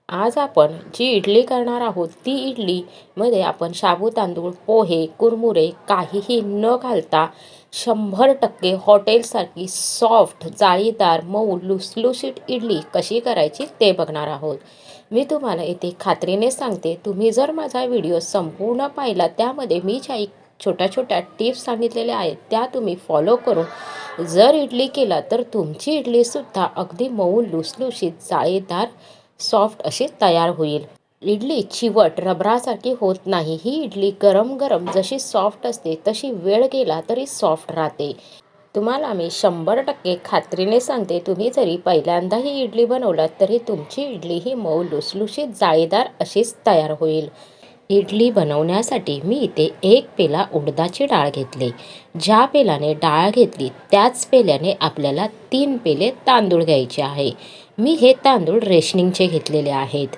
आज आपण जी इडली करणार आहोत ती इडलीमध्ये आपण शाबू तांदूळ, पोहे, कुरमुरे काहीही न घालता 100% हॉटेलसारखी सॉफ्ट, जाळीदार, मऊ, लुसलुशीत इडली कशी करायची ते बघणार आहोत. मी तुम्हाला इथे खात्रीने सांगते, तुम्ही जर माझा व्हिडिओ संपूर्ण पाहिला त्यामध्ये मी ज्या छोट्या छोट्या टिप्स सांगितलेल्या आहेत त्या तुम्ही फॉलो करून जर इडली केला तर तुमची इडलीसुद्धा अगदी मऊ, लुसलुशीत, जाळीदार, सॉफ्ट अशी तयार होईल. इडली चिवट रबरासारखी होत नाही. ही इडली गरम गरम जशी सॉफ्ट असते तशी वेळ गेला तरी सॉफ्ट राहते. तुम्हाला मी 100% खात्रीने सांगते, तुम्ही जरी पहिल्यांदा ही इडली बनवलात तरी तुमची इडली ही मऊ, लुसलुशीत, जाळीदार अशीच तयार होईल. इडली बनवण्यासाठी मी इथे 1 पेला उडदाची डाळ घेतली. ज्या पेल्याने डाळ घेतली त्याच पेल्याने आपल्याला 3 पेले तांदूळ घ्यायचे आहे. मी हे तांदूळ रेशनिंगचे घेतलेले आहेत.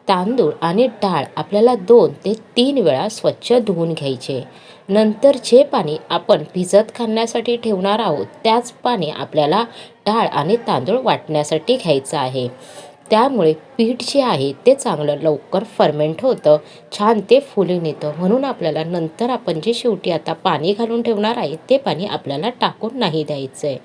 तांदूळ आणि डाळ आपल्याला 2 ते 3 वेळा स्वच्छ धुवून घ्यायचे. नंतर जे पाणी आपण भिजत घालण्यासाठी ठेवणार आहोत त्याच पाणी आपल्याला डाळ आणि तांदूळ वाटण्यासाठी घ्यायचं आहे. त्यामुळे पीठ जे आहे ते चांगलं लवकर फर्मेंट होतं, छान ते फुलून येतं. म्हणून आपल्याला नंतर आपण जे शेवटी आता पाणी घालून ठेवणार आहे ते पाणी आपल्याला टाकून नाही द्यायचं आहे.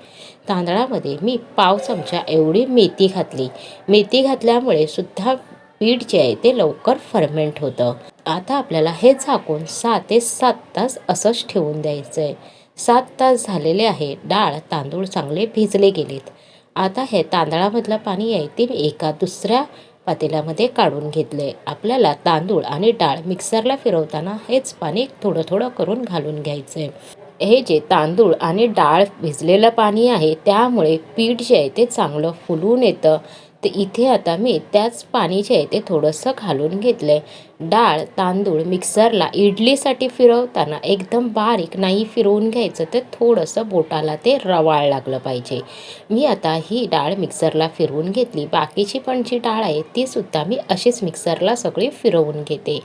तांदळामध्ये मी पाव चमचा एवढी मेथी घातली. मेथी घातल्यामुळे सुद्धा पीठ जे आहे ते लवकर फर्मेंट होतं. आता आपल्याला हे झाकून 6 ते 7 तास असंच ठेवून द्यायचं आहे. 7 तास झालेले आहे. डाळ तांदूळ चांगले भिजले गेलेत. आता हे तांदळामधलं पाणी आहे ते मी एका दुसऱ्या पातेल्यामध्ये काढून घेतले. आपल्याला तांदूळ आणि डाळ मिक्सरला फिरवताना हेच पाणी थोडं थोडं करून घालून घ्यायचं आहे. हे जे तांदूळ आणि डाळ भिजलेलं पाणी आहे त्यामुळे पीठ जे आहे ते चांगलं फुलून येतं. तर इथे आता मी त्याच पाणी जे आहे ते थोडंसं घालून घेतलं आहे. डाळ तांदूळ मिक्सरला इडलीसाठी फिरवताना एकदम बारीक नाही फिरवून घ्यायचं, तर थोडंसं बोटाला ते रवाळ लागलं पाहिजे. मी आता ही डाळ मिक्सरला फिरवून घेतली. बाकीची पण जी डाळ आहे तीसुद्धा मी अशीच मिक्सरला सगळी फिरवून घेते.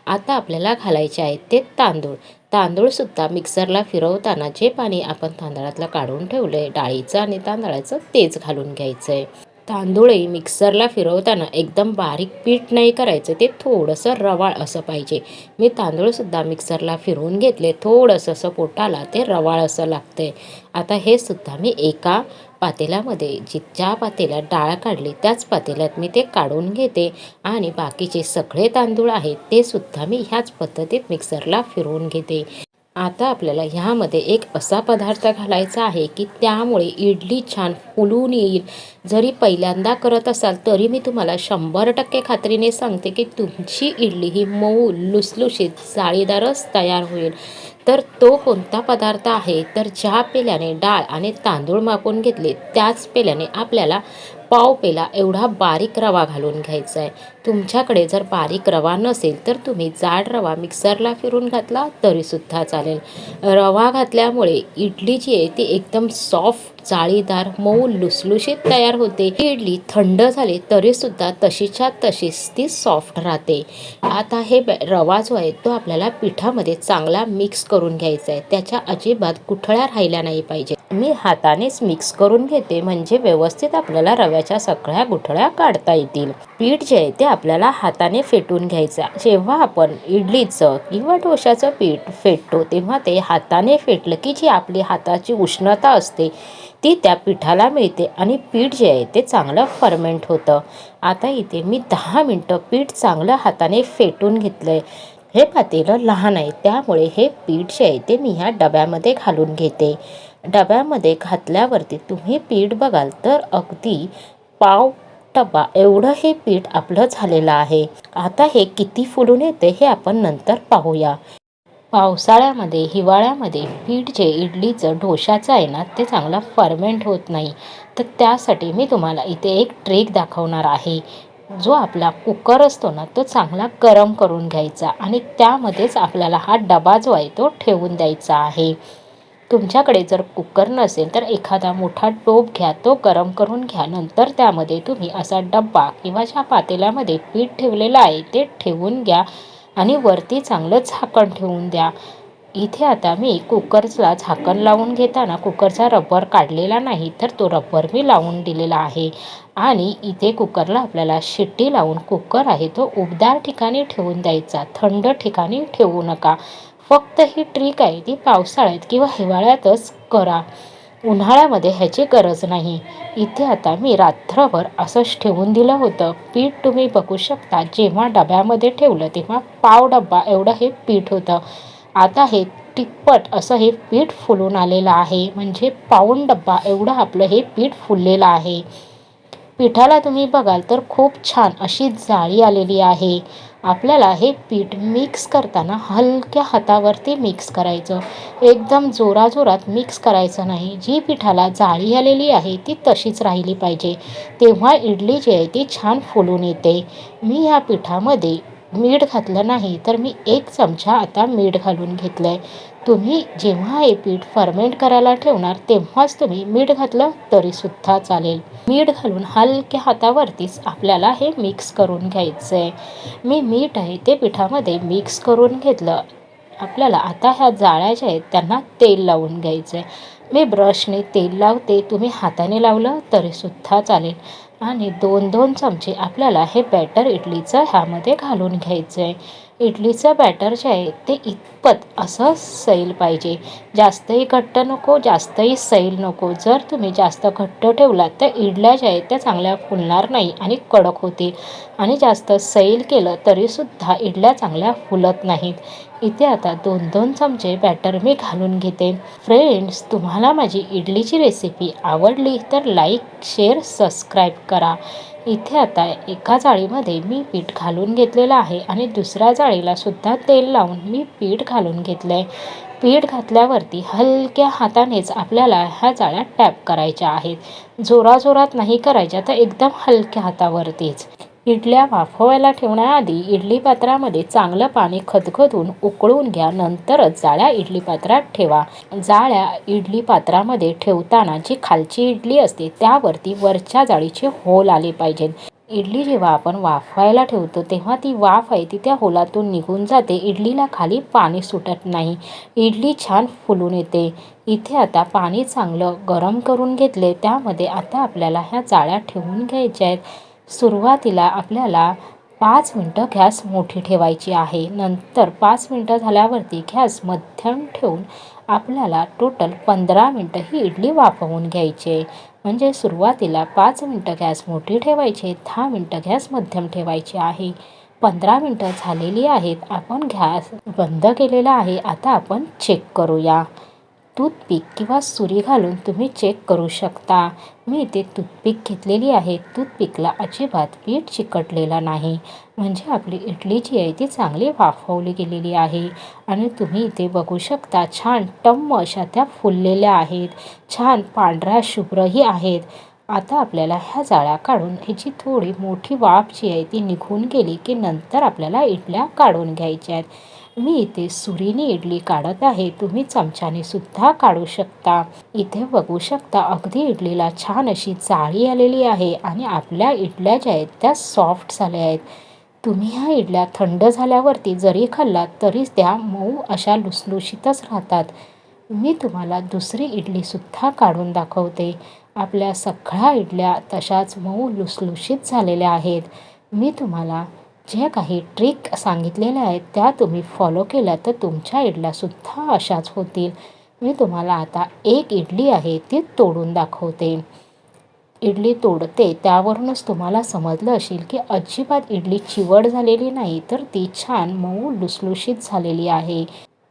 आता आपल्याला घालायचे आहेत ते तांदूळ. तांदूळसुद्धा मिक्सरला फिरवताना जे पाणी आपण तांदळातलं काढून ठेवलं आहे डाळीचं आणि तांदळाचं तेच घालून घ्यायचं आहे. तांदूळही मिक्सरला फिरवताना एकदम बारीक पीठ नाही करायचं, ते थोडंसं रवाळ असं पाहिजे. मी तांदूळसुद्धा मिक्सरला फिरवून घेतले. थोडंसं असं पोटाला ते रवाळ असं लागतं आहे. आता हे सुद्धा मी एका पातेल्यामध्ये ज्या पातेल्यात डाळ काढली त्याच पातेल्यात मी ते काढून घेते आणि बाकीचे सगळे तांदूळ आहेत ते सुद्धा मी ह्याच पद्धतीत मिक्सरला फिरवून घेते. आता आपल्याला ह्यामध्ये एक असा पदार्थ घालायचा आहे की त्यामुळे इडली छान फुलून येईल. जरी पहिल्यांदा करत असाल तरी मी तुम्हाला 100% खात्रीने सांगते की तुमची इडली ही मऊ, लुसलुशीत, जाळीदारच तयार होईल. तर तो कोणता पदार्थ आहे, तर ज्या पेल्याने डाळ आणि तांदूळ मापून घेतले त्याच पेल्याने आपल्याला पाव पेला एवढा बारीक रवा घालून घ्यायचा आहे. तुमच्याकडे जर बारीक रवा नसेल तर तुम्ही जाड रवा मिक्सरला फिरून घातला तरीसुद्धा चालेल. रवा घातल्यामुळे इडली जी आहे ती एकदम सॉफ्ट, जाळीदार, मऊ, लुसलुशीत तयार होते. इडली थंड झाली तरीसुद्धा तशीच्या तशीच ती सॉफ्ट राहते. आता हे रवा जो आहे तो आपल्याला पिठामध्ये चांगला मिक्स करून घ्यायचा आहे. त्याच्या अजिबात गुठळ्या राहिल्या नाही पाहिजे. मी हातानेच मिक्स करून घेते म्हणजे व्यवस्थित आपल्याला रव्याच्या सगळ्या गुठळ्या काढता येतील. पीठ जे आहे ते आपल्याला हाताने फेटून घ्यायचं. जेव्हा आपण इडलीचं किंवा डोशाचं पीठ फेटतो तेव्हा ते हाताने फेटलं की जी आपली हाताची उष्णता असते ती त्या पिठाला मिळते आणि पीठ जे आहे ते चांगलं फर्मेंट होतं. आता इथे मी 10 मिनटं पीठ चांगलं हाताने फेटून घेतलं आहे. हे पातेलं लहान आहे त्यामुळे हे पीठ जे आहे ते मी ह्या डब्यामध्ये घालून घेते. डब्यामध्ये घातल्यावरती तुम्ही पीठ बघाल तर अगदी पाव डबा एवढं हे पीठ आपलं झालेलं आहे. आता हे किती फुलून येते हे आपण नंतर पाहूया. पावसाळ्यामध्ये, हिवाळ्यामध्ये पीठ जे इडलीचं, डोशाचं आहे ना ते चांगलं फर्मेंट होत नाही. तर त्यासाठी मी तुम्हाला इथे एक ट्रिक दाखवणार आहे. जो आपला कुकर असतो ना तो चांगला गरम करून घ्यायचा आणि त्यामध्येच आपल्याला हा डबा जो आहे तो ठेवून द्यायचा आहे. तुमच्याकडे जर कुकर नसेल तर एखादा मोठा टोप घ्या, तो गरम करून घ्या. नंतर त्यामध्ये तुम्ही असा डब्बा किंवा ज्या पातेल्यामध्ये पीठ ठेवलेलं आहे ते ठेवून घ्या आणि वरती चांगलं झाकण ठेवून द्या. इथे आता मी कुकरला झाकण लावून घेताना कुकरचा रबर काढलेला नाही, तर तो रबर मी लावून दिलेला आहे. आणि इथे कुकरला आपल्याला शिट्टी लावून कुकर आहे तो उबदार ठिकाणी ठेवून द्यायचा, थंड ठिकाणी ठेवू नका. फक्त ही ट्रिक आहे ती पावसाळ्यात किंवा हिवाळ्यातच करा, उन्हाळ्यामध्ये ह्याची गरज नाही. इथे आता मी रात्रभर असंच ठेवून दिलं होतं. पीठ तुम्ही बघू शकता, जेव्हा डब्यामध्ये ठेवलं तेव्हा पाव डब्बा एवढं हे पीठ होतं. आता हे तिप्पट असं हे पीठ फुलून आलेलं आहे, म्हणजे पाऊण डब्बा एवढं आपलं हे पीठ फुललेलं आहे. पिठाला तुम्ही बघाल तर खूप छान अशी जाळी आलेली आहे. आपल्याला हे पीठ मिक्स करताना हलक्या हातावरती मिक्स करायचं, एकदम जोराजोरात मिक्स करायचं नाही. जी पिठाला जाळी आलेली आहे ती तशीच राहिली पाहिजे, तेव्हा इडली जी आहे ती छान फुलून येते. मी ह्या पिठामध्ये मीठ घातलं नाही, तर मी 1 चमचा आता मीठ घालून घेतलं आहे. तुम्ही जेव्हा हे पीठ फर्मेंट करायला ठेवणार तेव्हाच तुम्ही मीठ घातलं तरीसुद्धा चालेल. मीठ घालून हलक्या हातावरतीच आपल्याला हे मिक्स करून घ्यायचं आहे. मी मीठ आहे ते पिठामध्ये मिक्स करून घेतलं. आपल्याला आता ह्या जाळ्या ज्या आहेत त्यांना तेल लावून घ्यायचं आहे. मी ब्रशने तेल लावते, तुम्ही हाताने लावलं तरीसुद्धा चालेल. आणि 2-2 चमचे आपल्याला हे बॅटर इडलीचं ह्यामध्ये घालून घ्यायचं आहे. इडलीचं बॅटर जे आहे ते इतपत असं सैल पाहिजे, जास्तही घट्ट नको, जास्तही सैल नको. जर तुम्ही जास्त घट्ट ठेवलात तर इडल्या ज्या आहेत त्या चांगल्या फुलणार नाही आणि कडक होतील. आणि जास्त सैल केलं तरीसुद्धा इडल्या चांगल्या फुलत नाहीत. इथे आता 2-2 चमचे बॅटर मी घालून घेते. फ्रेंड्स, तुम्हाला माझी इडलीची रेसिपी आवडली तर लाईक, शेअर, सबस्क्राईब करा. इथे आता एका जाळीमध्ये मी पीठ घालून घेतलेलं आहे आणि दुसऱ्या जाळीला सुद्धा तेल लावून मी पीठ घालून घेतलं आहे. पीठ घातल्यावरती हलक्या हातानेच आपल्याला ह्या जाळ्या टॅप करायच्या आहेत, जोराजोरात नाही करायच्या, तर एकदम हलक्या हातावरतीच. इडल्या वाफवायला ठेवण्याआधी इडली पात्रामध्ये चांगलं पाणी खदखदून उकळून घ्या, नंतरच जाळ्या इडली पात्रात ठेवा. जाळ्या इडली पात्रामध्ये ठेवताना जी खालची इडली असते त्यावरती वरच्या जाळीचे होल आले पाहिजेत. इडली जेव्हा आपण वाफवायला ठेवतो तेव्हा ती वाफ आहे ती त्या होलातून निघून जाते, इडलीला खाली पाणी सुटत नाही, इडली छान फुलून येते. इथे आता पाणी चांगलं गरम करून घेतले, त्यामध्ये आता आपल्याला ह्या जाळ्या ठेवून घ्यायच्या आहेत. सुरुवातीला आपल्याला 5 मिनटं गॅस मोठी ठेवायची आहे, नंतर 5 मिनटं झाल्यावरती गॅस मध्यम ठेवून आपल्याला टोटल 15 मिनटं ही इडली वाफवून घ्यायची आहे. म्हणजे सुरुवातीला 5 मिनटं गॅस मोठी ठेवायची, 10 मिनटं गॅस मध्यम ठेवायची आहे. 15 मिनटं झालेली आहेत, आपण गॅस बंद केलेला आहे. आता आपण चेक करूया. टूथपिक किंवा सुरी घालून तुम्ही चेक करू शकता. मी इथे टूथपिक घेतलेली आहे. टूथपिकला अजिबात पीठ चिकटलेलं नाही, म्हणजे आपली इडली जी आहे ती चांगली वाफवली गेलेली आहे. आणि तुम्ही इथे बघू शकता छान टम्म अशा त्या फुललेल्या आहेत, छान पांढऱ्या शुभ्रही आहेत. आता आपल्याला ह्या जाळ्या काढून ह्याची थोडी मोठी वाफ जी आहे ती निघून गेली की नंतर आपल्याला इडल्या काढून घ्यायच्या आहेत. मी इथे सुरीने इडली काढत आहे, तुम्ही चमच्याने सुद्धा काढू शकता. इथे बघू शकता अगदी इडलीला छान अशी जाळी आलेली आहे आणि आपल्या इडल्या ज्या आहेत त्या सॉफ्ट झाल्या आहेत. तुम्ही ह्या इडल्या थंड झाल्यावरती जरी खाल्लात तरी त्या मऊ अशा लुसलुशीतच राहतात. मी तुम्हाला दुसरी इडलीसुद्धा काढून दाखवते. आपल्या सगळ्या इडल्या तशाच मऊ लुसलुशीत झालेल्या आहेत. मी तुम्हाला जे काही ट्रिक सांगितलेल्या आहेत त्या तुम्ही फॉलो केल्या तर तुमच्या इडल्यासुद्धा अशाच होतील. मी तुम्हाला आता एक इडली आहे ती तोडून दाखवते. इडली तोडते त्यावरूनच तुम्हाला समजलं असेल की अजिबात इडली चिवट झालेली नाही, तर ती छान मऊ लुसलुशीत झालेली आहे.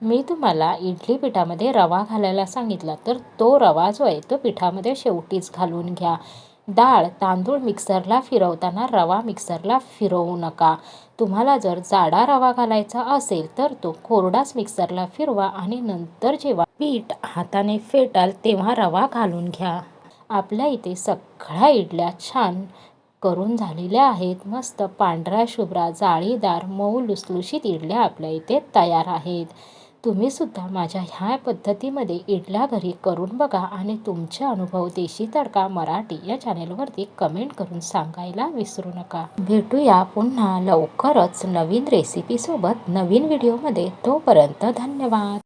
मी तुम्हाला इडली पिठामध्ये रवा घालायला सांगितला, तर तो रवा जो आहे तो पिठामध्ये शेवटीच घालून घ्या. डाळ तांदूळ मिक्सरला फिरवताना रवा मिक्सरला फिरवू नका. तुम्हाला जर जाडा रवा घालायचा असेल तर तो कोरडाच मिक्सरला फिरवा आणि नंतर जेव्हा पीठ हाताने फेटाल तेव्हा रवा घालून घ्या. आपल्या इथे सगळ्या इडल्या छान करून झालेल्या आहेत. मस्त पांढऱ्या शुभ्र जाळीदार मऊ लुसलुशीत इडल्या आपल्या इथे तयार आहेत. तुम्ही सुद्धा माझ्या ह्या पद्धतीमध्ये इडल्या घरी करून बघा आणि तुमचे अनुभव देशी तडका मराठी या चॅनेलवरती कमेंट करून सांगायला विसरू नका. भेटूया पुन्हा लवकरच नवीन रेसिपीसोबत नवीन व्हिडिओमध्ये. तोपर्यंत धन्यवाद.